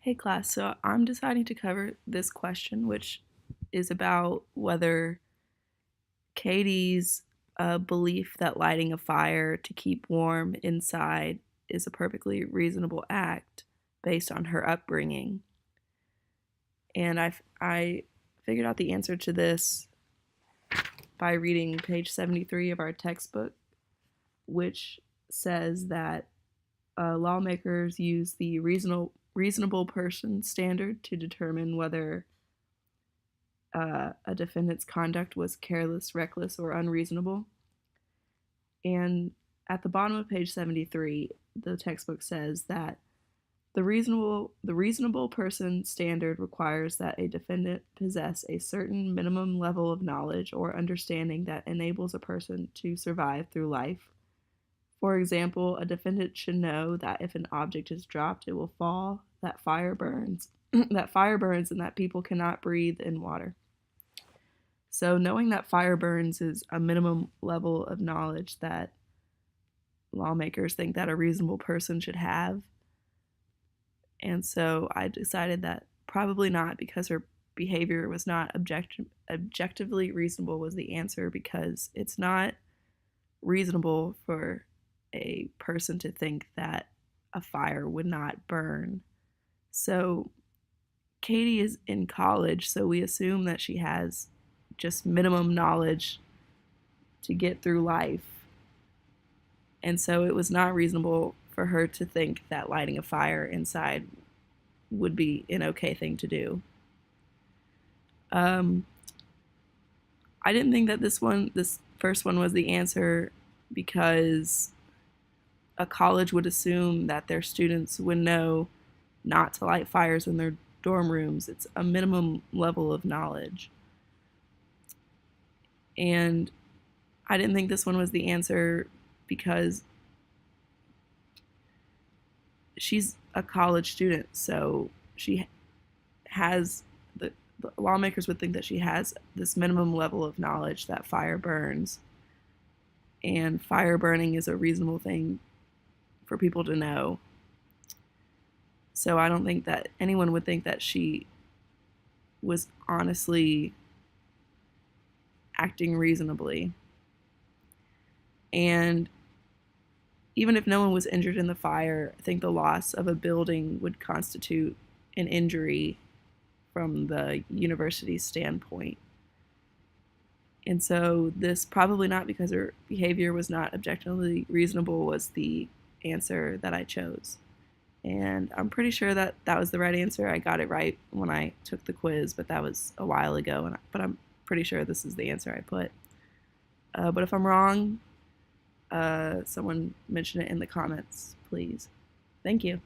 Hey class, so I'm deciding to cover this question, which is about whether Katie's belief that lighting a fire to keep warm inside is a perfectly reasonable act based on her upbringing. And I figured out the answer to this by reading page 73 of our textbook, which says that lawmakers use the reasonable person standard to determine whether a defendant's conduct was careless, reckless, or unreasonable. And at the bottom of page 73, the textbook says that the reasonable person standard requires that a defendant possess a certain minimum level of knowledge or understanding that enables a person to survive through life. For example, a defendant should know that if an object is dropped, it will fall, that fire burns, that fire burns, and that people cannot breathe in water. So, knowing that fire burns is a minimum level of knowledge that lawmakers think that a reasonable person should have. And so I decided that probably not, because her behavior was not objectively reasonable, was the answer, because it's not reasonable for a person to think that a fire would not burn. So Katie is in college, so we assume that she has just minimum knowledge to get through life. And so it was not reasonable for her to think that lighting a fire inside would be an okay thing to do. I didn't think that this first one was the answer, because a college would assume that their students would know not to light fires in their dorm rooms. It's a minimum level of knowledge. And I didn't think this one was the answer because she's a college student, so she has the lawmakers would think that she has this minimum level of knowledge that fire burns, and fire burning is a reasonable thing for people to know. So I don't think that anyone would think that she was honestly acting reasonably. And even if no one was injured in the fire, I think the loss of a building would constitute an injury from the university's standpoint. And so this, probably not because her behavior was not objectively reasonable, was the answer that I chose. And I'm pretty sure that that was the right answer. I got it right when I took the quiz, but that was a while ago. But I'm pretty sure this is the answer I put. But if I'm wrong, someone mention it in the comments, please. Thank you.